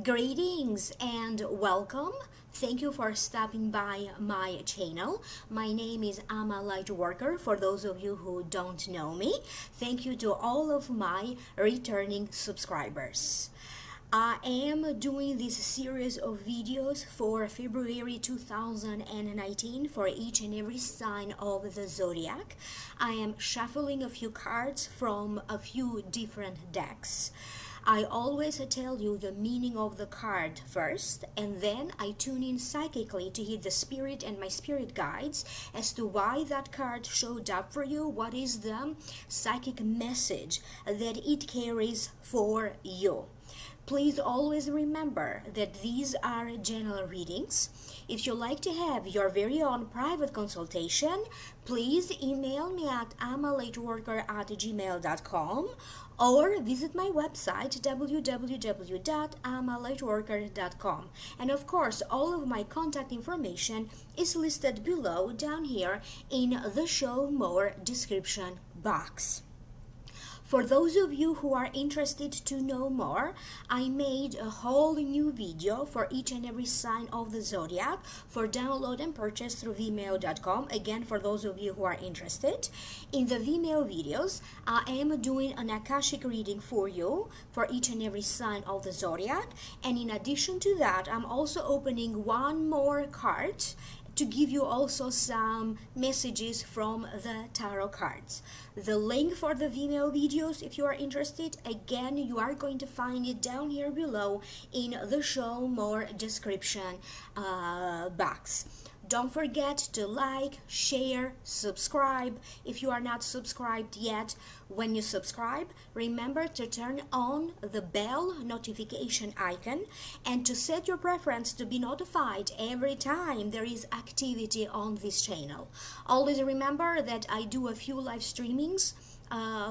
Greetings and welcome. Thank you for stopping by my channel. My name is Ama Lightworker. For those of you who don't know me, thank you to all of my returning subscribers. I am doing this series of videos for February 2019 for each and every sign of the zodiac. I am shuffling a few cards from a few different decks. I always tell you the meaning of the card first, and then I tune in psychically to hear the spirit and my spirit guides as to why that card showed up for you, what is the psychic message that it carries for you. Please always remember that these are general readings. If you like to have your very own private consultation, please email me at amalightworker@gmail.com or visit my website www.amalightworker.com. And of course, all of my contact information is listed below down here in the show more description box. For those of you who are interested to know more, I made a whole new video for each and every sign of the zodiac for download and purchase through Vimeo.com. Again, for those of you who are interested, in the Vimeo videos, I am doing an Akashic reading for you for each and every sign of the zodiac. And in addition to that, I'm also opening one more card to give you also some messages from the tarot cards. The link for the Vimeo videos, if you are interested, again, you are going to find it down here below in the show more description box. Don't forget to like, share, subscribe. If you are not subscribed yet, when you subscribe, remember to turn on the bell notification icon and to set your preference to be notified every time there is activity on this channel. Always remember that I do a few live streamings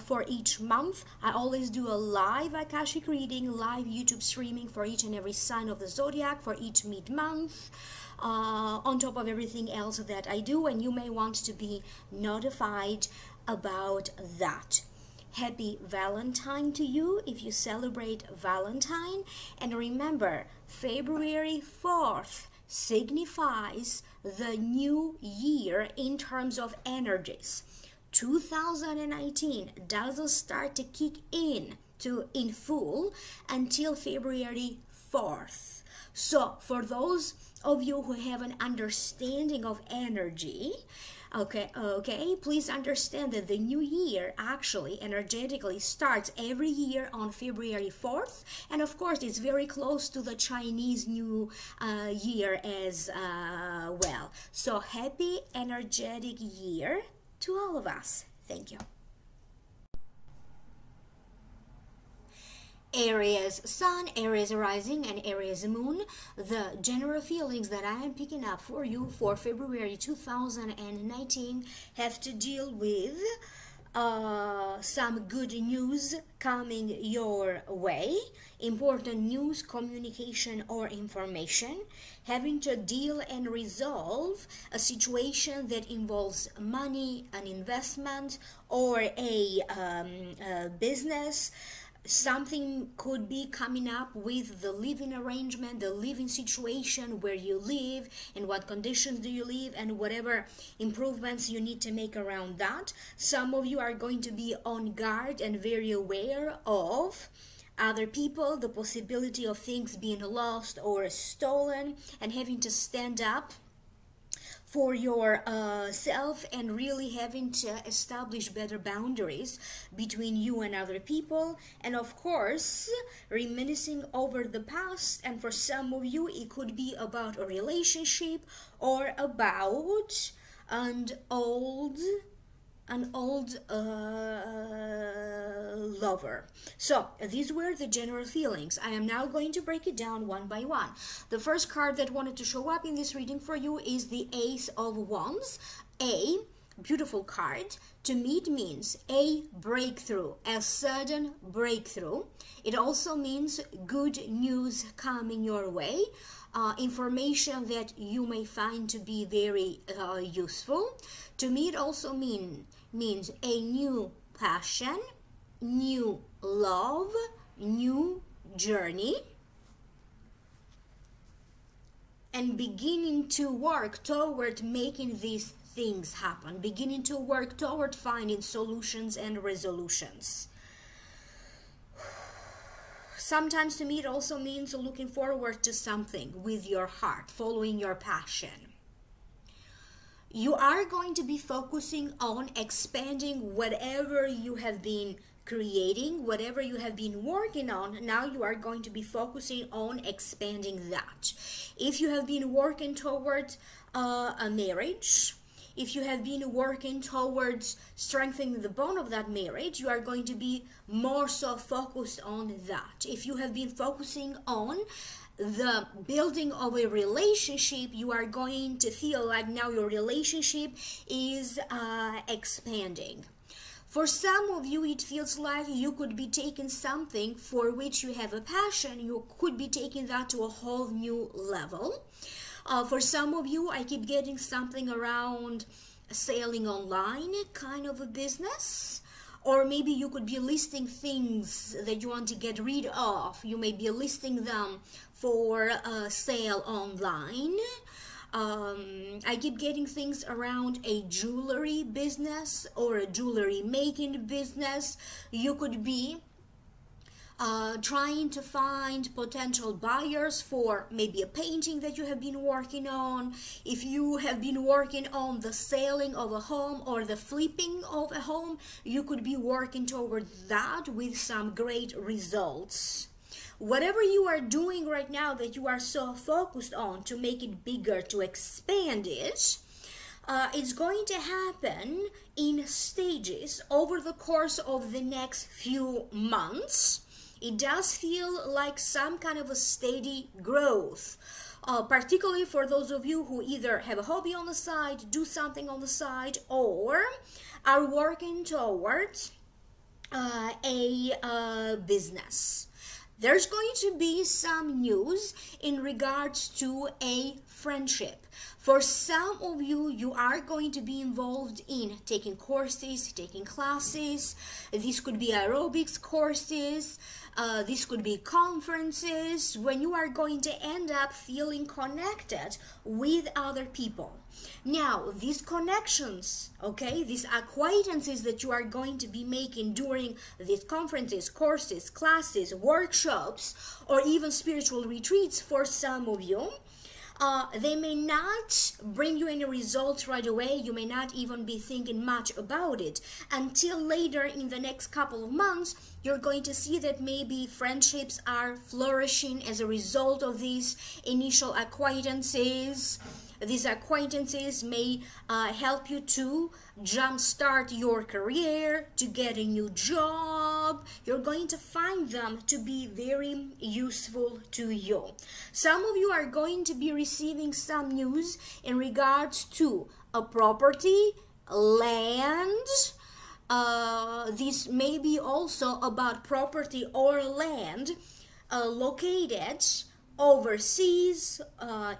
for each month. I always do a live Akashic reading, live YouTube streaming for each and every sign of the zodiac for each mid-month. On top of everything else that I do, and you may want to be notified about that. Happy Valentine to you if you celebrate Valentine, and remember, February 4th signifies the new year in terms of energies. 2019 doesn't start to kick in full until February 4th. So for those of you who have an understanding of energy, okay, please understand that the new year actually energetically starts every year on February 4th, and of course it's very close to the Chinese New Year as well. So happy energetic year to all of us. Thank you. Aries Sun, Aries Rising, and Aries Moon. The general feelings that I am picking up for you for February 2019 have to deal with some good news coming your way, important news, communication, or information, having to deal and resolve a situation that involves money, an investment, or a business. Something could be coming up with the living arrangement, the living situation, where you live, and what conditions do you live, and whatever improvements you need to make around that. Some of you are going to be on guard and very aware of other people, the possibility of things being lost or stolen, and having to stand up for yourself and really having to establish better boundaries between you and other people, and of course reminiscing over the past. And for some of you it could be about a relationship or about an old lover. So these were the general feelings. I am now going to break it down one by one. The first card that wanted to show up in this reading for you is the Ace of Wands. A beautiful card. To me, it means a breakthrough, a sudden breakthrough. It also means good news coming your way, information that you may find to be very useful. To me, it also means a new passion, new love, new journey. and beginning to work toward making these things happen, beginning to work toward finding solutions and resolutions. Sometimes to me it also means looking forward to something with your heart, following your passion. You are going to be focusing on expanding whatever you have been creating, whatever you have been working on. Now you are going to be focusing on expanding that. If you have been working towards a marriage, if you have been working towards strengthening the bond of that marriage, you are going to be more so focused on that. If you have been focusing on the building of a relationship, you are going to feel like now your relationship is expanding. For some of you, it feels like you could be taking something for which you have a passion, you could be taking that to a whole new level. For some of you, I keep getting something around selling online, kind of a business. Or maybe you could be listing things that you want to get rid of. You may be listing them for sale online. I keep getting things around a jewelry business or a jewelry making business. You could be trying to find potential buyers for maybe a painting that you have been working on. If you have been working on the selling of a home or the flipping of a home, you could be working towards that with some great results. Whatever you are doing right now that you are so focused on to make it bigger, to expand it, it's going to happen in stages over the course of the next few months. It does feel like some kind of a steady growth, particularly for those of you who either have a hobby on the side, do something on the side, or are working towards a business. There's going to be some news in regards to a friendship. For some of you, you are going to be involved in taking courses, taking classes. These could be aerobics courses. This could be conferences, when you are going to end up feeling connected with other people. Now, these connections, okay, these acquaintances that you are going to be making during these conferences, courses, classes, workshops, or even spiritual retreats for some of you, they may not bring you any results right away. You may not even be thinking much about it until later in the next couple of months. You're going to see that maybe friendships are flourishing as a result of these initial acquaintances. These acquaintances may help you to jumpstart your career, to get a new job. You're going to find them to be very useful to you. Some of you are going to be receiving some news in regards to a property, land. This may be also about property or land located overseas,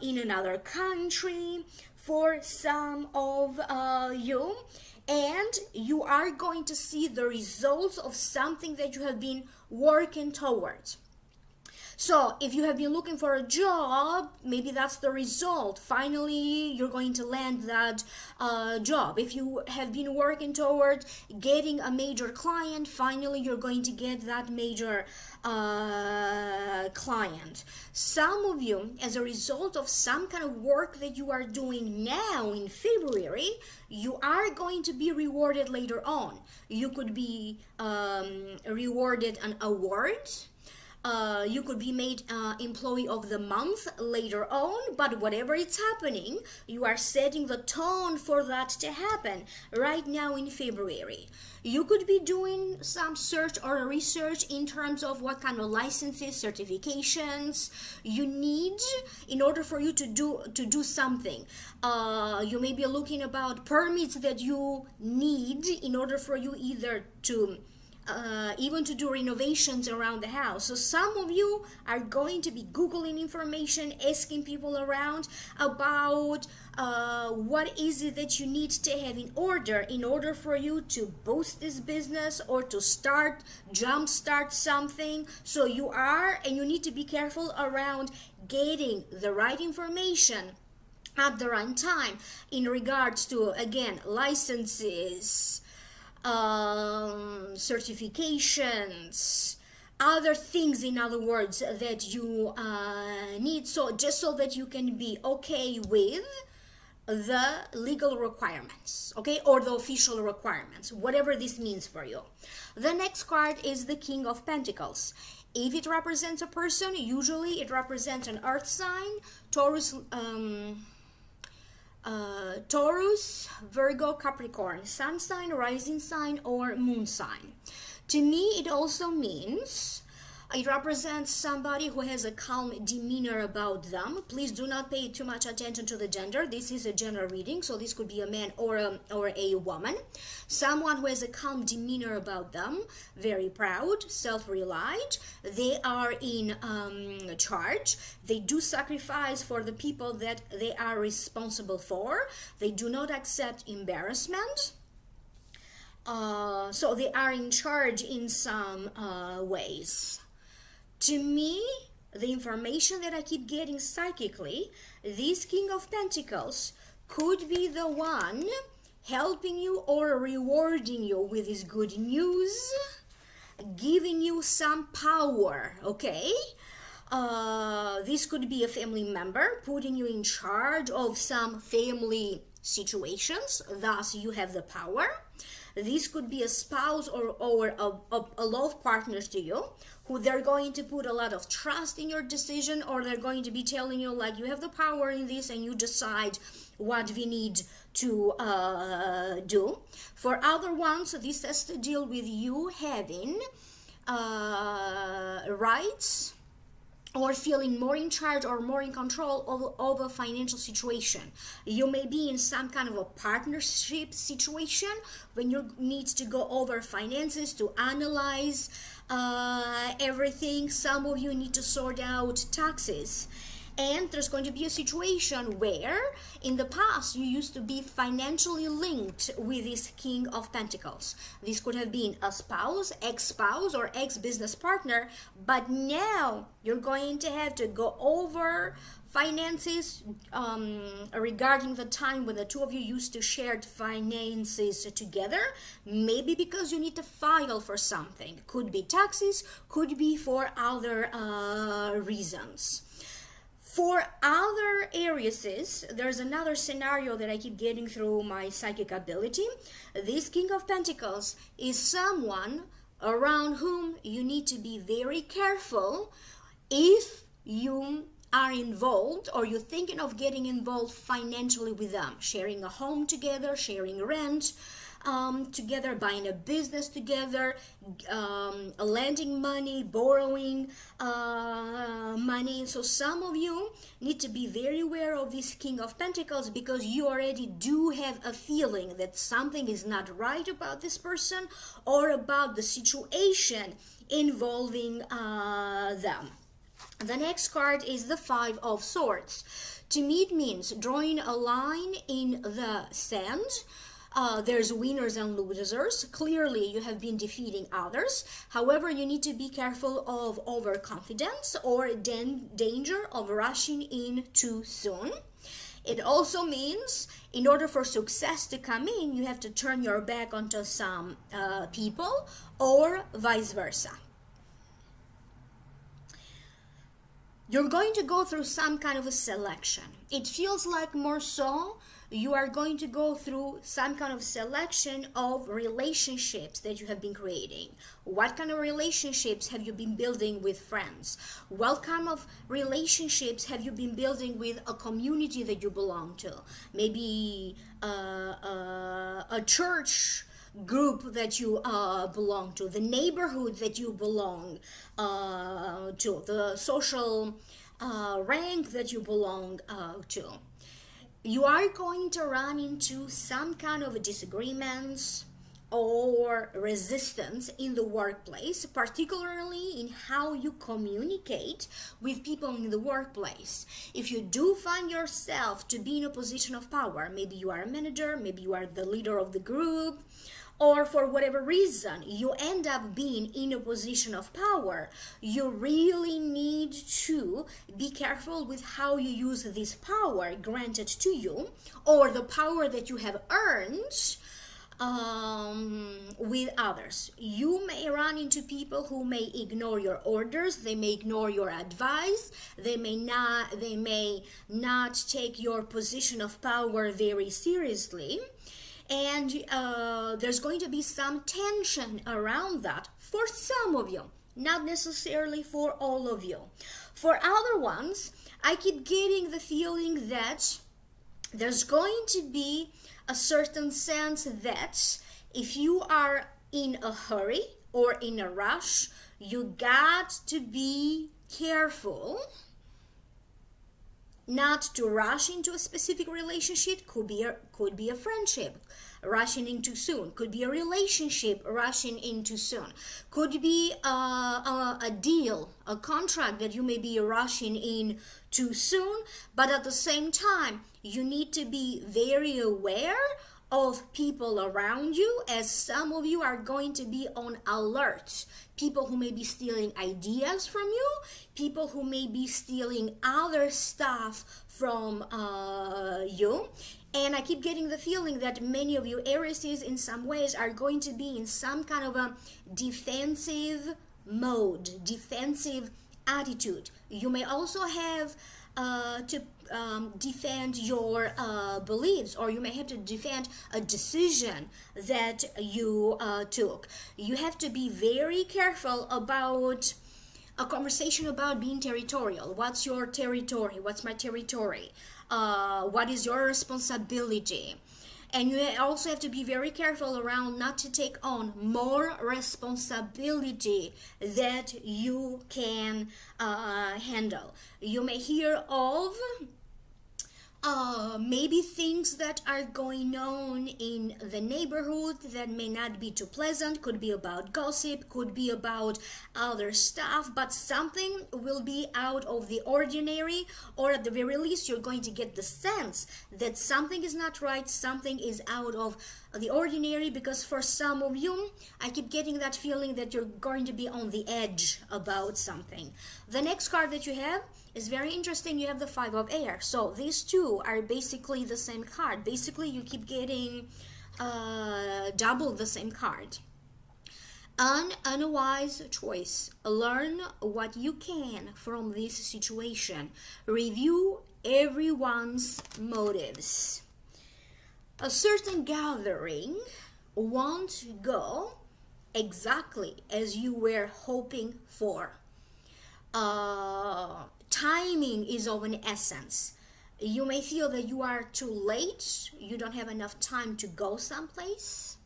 in another country for some of you, and you are going to see the results of something that you have been working towards. So if you have been looking for a job, maybe that's the result. Finally, you're going to land that job. If you have been working toward getting a major client, finally you're going to get that major client. Some of you, as a result of some kind of work that you are doing now in February, you are going to be rewarded later on. You could be rewarded an award. You could be made employee of the month later on, but whatever is happening, you are setting the tone for that to happen right now in February. You could be doing some search or research in terms of what kind of licenses, certifications you need in order for you to do something. You may be looking about permits that you need in order for you either to even to do renovations around the house. So some of you are going to be Googling information, asking people around about what is it that you need to have in order for you to boost this business or to jumpstart something. So you need to be careful around getting the right information at the right time in regards to, again, licenses, certifications, other things, in other words, that you need, so just so that you can be okay with the legal requirements, okay, or the official requirements, whatever this means for you. The next card is the King of Pentacles. If it represents a person, usually it represents an earth sign, Taurus, Virgo, Capricorn, sun sign, rising sign, or moon sign. To me, it also means it represents somebody who has a calm demeanor about them. Please do not pay too much attention to the gender. This is a general reading, so this could be a man or a woman. Someone who has a calm demeanor about them, very proud, self-reliant. They are in charge. They do sacrifice for the people that they are responsible for. They do not accept embarrassment. So they are in charge in some ways. To me, the information that I keep getting psychically, this King of Pentacles could be the one helping you or rewarding you with this good news, giving you some power, okay? This could be a family member putting you in charge of some family situations, thus you have the power. This could be a spouse or a love partner to you, who they're going to put a lot of trust in your decision, or they're going to be telling you, like, you have the power in this and you decide what we need to do. For other ones, this has to deal with you having rights, or feeling more in charge or more in control of a financial situation. You may be in some kind of a partnership situation when you need to go over finances, to analyze everything. Some of you need to sort out taxes. And there's going to be a situation where in the past you used to be financially linked with this King of Pentacles. This could have been a spouse, ex-spouse, or ex-business partner, but now you're going to have to go over finances regarding the time when the two of you used to share finances together, maybe because you need to file for something. Could be taxes, could be for other reasons. For other Aries, there's another scenario that I keep getting through my psychic ability. This King of Pentacles is someone around whom you need to be very careful if you are involved or you're thinking of getting involved financially with them. Sharing a home together, sharing rent together, buying a business together, lending money, borrowing money. So some of you need to be very aware of this King of Pentacles, because you already do have a feeling that something is not right about this person or about the situation involving them. The next card is the Five of Swords. To me, it means drawing a line in the sand. There's winners and losers. Clearly, you have been defeating others. However, you need to be careful of overconfidence or danger of rushing in too soon. It also means in order for success to come in, you have to turn your back onto some people, or vice versa. You're going to go through some kind of a selection. It feels like more so you are going to go through some kind of selection of relationships that you have been creating. What kind of relationships have you been building with friends? What kind of relationships have you been building with a community that you belong to? Maybe a church group that you belong to, the neighborhood that you belong to, the social rank that you belong to. You are going to run into some kind of disagreements, or resistance in the workplace, particularly in how you communicate with people in the workplace. If you do find yourself to be in a position of power, maybe you are a manager, maybe you are the leader of the group, or for whatever reason you end up being in a position of power, you really need to be careful with how you use this power granted to you, or the power that you have earned with others. You may run into people who may ignore your orders, they may ignore your advice, they may not take your position of power very seriously, and there's going to be some tension around that for some of you, not necessarily for all of you. For other ones, I keep getting the feeling that there's going to be a certain sense that if you are in a hurry or in a rush, you got to be careful not to rush into a specific relationship. Could be a friendship rushing in too soon, could be a relationship rushing in too soon, could be a deal, a contract that you may be rushing in too soon. But at the same time, you need to be very aware of people around you, as some of you are going to be on alert. People who may be stealing ideas from you, people who may be stealing other stuff from you. And I keep getting the feeling that many of you Aries in some ways are going to be in some kind of a defensive mode, defensive attitude. You may also have to defend your beliefs, or you may have to defend a decision that you took. You have to be very careful about a conversation about being territorial. What's your territory? What's my territory? What is your responsibility? And you also have to be very careful around not to take on more responsibility that you can handle. You may hear of maybe things that are going on in the neighborhood that may not be too pleasant. Could be about gossip, could be about other stuff, but something will be out of the ordinary, or at the very least you're going to get the sense that something is not right, something is out of the ordinary, because for some of you, I keep getting that feeling that you're going to be on the edge about something. The next card that you have is very interesting. You have the Five of Air. So these two are basically the same card. Basically, you keep getting double the same card. An unwise choice. Learn what you can from this situation. Review everyone's motives. A certain gathering won't go exactly as you were hoping for. Timing is of an essence. You may feel that you are too late, you don't have enough time to go someplace,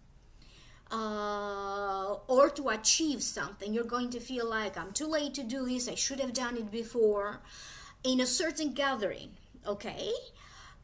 or to achieve something. You're going to feel like, I'm too late to do this, I should have done it before. In a certain gathering, okay?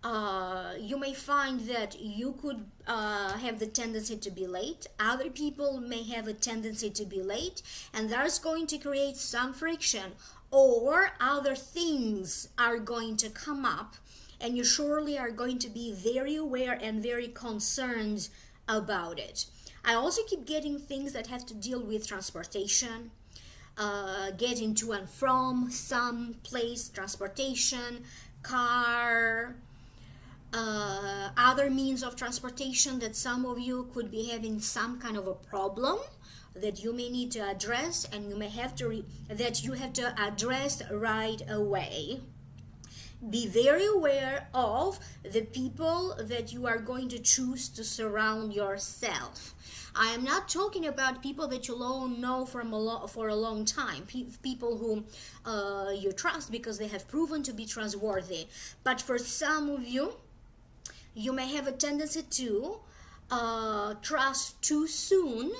You may find that you could have the tendency to be late. Other people may have a tendency to be late, and that's going to create some friction, or other things are going to come up, and you surely are going to be very aware and very concerned about it. I also keep getting things that have to deal with transportation, getting to and from some place, transportation, car, other means of transportation that some of you could be having some kind of a problem that you may need to address, and you may have to address right away. Be very aware of the people that you are going to choose to surround yourself. I am not talking about people that you know for a long time, people whom you trust because they have proven to be trustworthy. But for some of you, you may have a tendency to trust too soon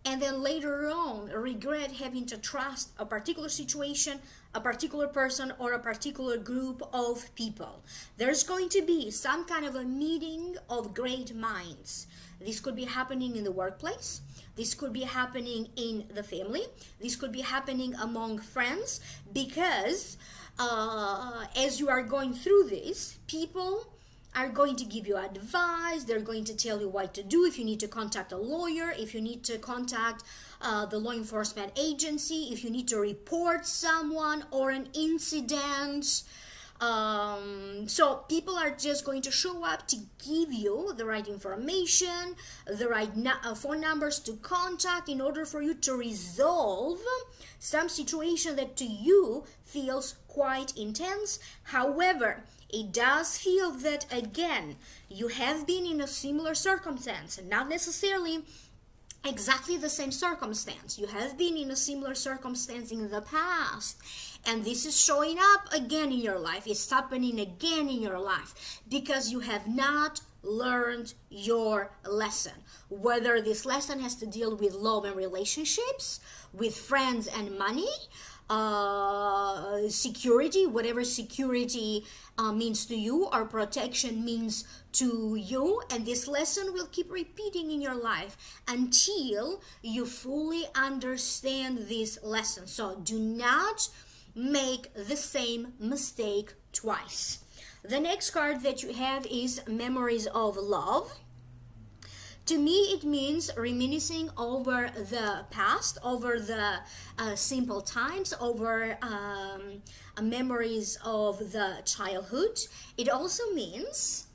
and then later on regret having to trust a particular situation, a particular person, or a particular group of people. There's going to be some kind of a meeting of great minds. This could be happening in the workplace. This could be happening in the family. This could be happening among friends, because as you are going through this, people are going to give you advice. They're going to tell you what to do, if you need to contact a lawyer, if you need to contact the law enforcement agency, if you need to report someone or an incident. So people are just going to show up to give you the right information, the right phone numbers to contact in order for you to resolve some situation that to you feels quite intense. However, it does feel that, again, you have been in a similar circumstance, not necessarily exactly the same circumstance. You have been in a similar circumstance in the past, and this is showing up again in your life. It's happening again in your life because you have not learned your lesson. Whether this lesson has to deal with love and relationships, with friends and money, security, whatever security means to you, or protection means to you, and this lesson will keep repeating in your life until you fully understand this lesson. So do not make the same mistake twice. The next card that you have is Memories of Love. To me, it means reminiscing over the past, over the simple times, over memories of the childhood. It also means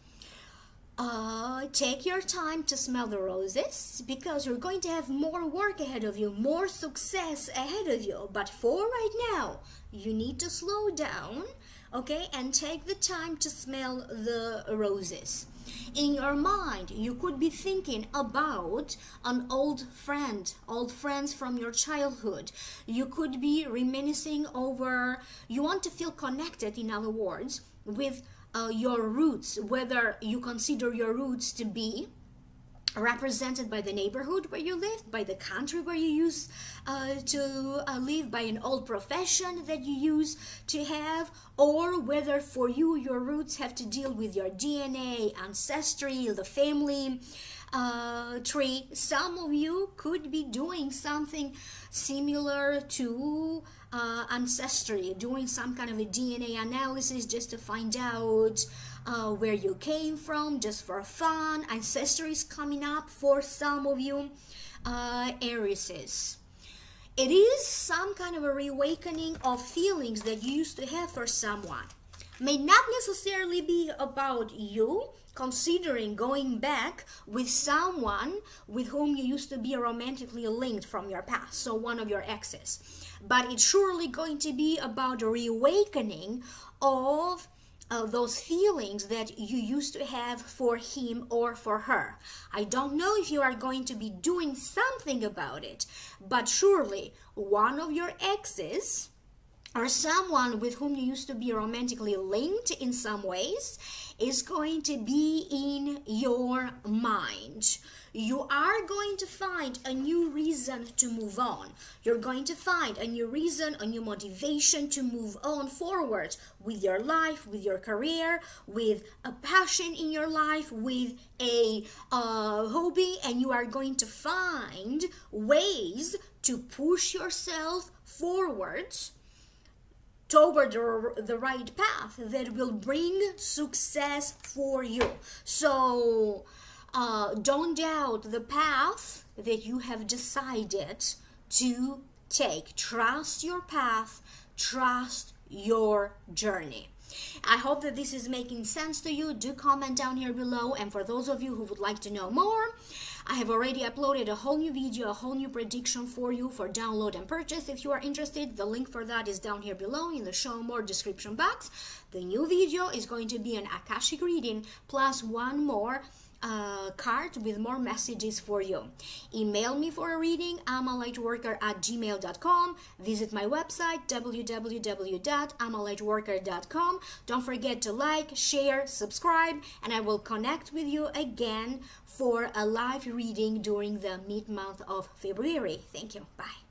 take your time to smell the roses, because you're going to have more work ahead of you, more success ahead of you. But for right now, you need to slow down, okay, and take the time to smell the roses. In your mind, you could be thinking about an old friend, old friends from your childhood. You could be reminiscing over, you want to feel connected, in other words, with your roots, whether you consider your roots to be represented by the neighborhood where you live, by the country where you used to live, by an old profession that you used to have, or whether for you your roots have to deal with your DNA, ancestry, the family tree. Some of you could be doing something similar to ancestry, doing some kind of a DNA analysis just to find out where you came from, just for fun. Ancestry is coming up for some of you, Aries. It is some kind of a reawakening of feelings that you used to have for someone. May not necessarily be about you, considering going back with someone with whom you used to be romantically linked from your past, so one of your exes. But it's surely going to be about a reawakening of those feelings that you used to have for him or for her. I don't know if you are going to be doing something about it, but surely one of your exes, or someone with whom you used to be romantically linked in some ways, is going to be in your mind. You are going to find a new reason to move on. You're going to find a new reason, a new motivation to move on forward with your life, with your career, with a passion in your life, with a hobby, and you are going to find ways to push yourself forward toward the right path that will bring success for you. So don't doubt the path that you have decided to take. Trust your path, trust your journey. I hope that this is making sense to you. Do comment down here below, and for those of you who would like to know more, I have already uploaded a whole new video, a whole new prediction for you for download and purchase. If you are interested, the link for that is down here below in the show more description box. The new video is going to be an Akashic reading plus one more card with more messages for you. Email me for a reading, amalightworker@gmail.com. Visit my website, www.amalightworker.com. Don't forget to like, share, subscribe, and I will connect with you again for a live reading during the mid-month of February. Thank you. Bye.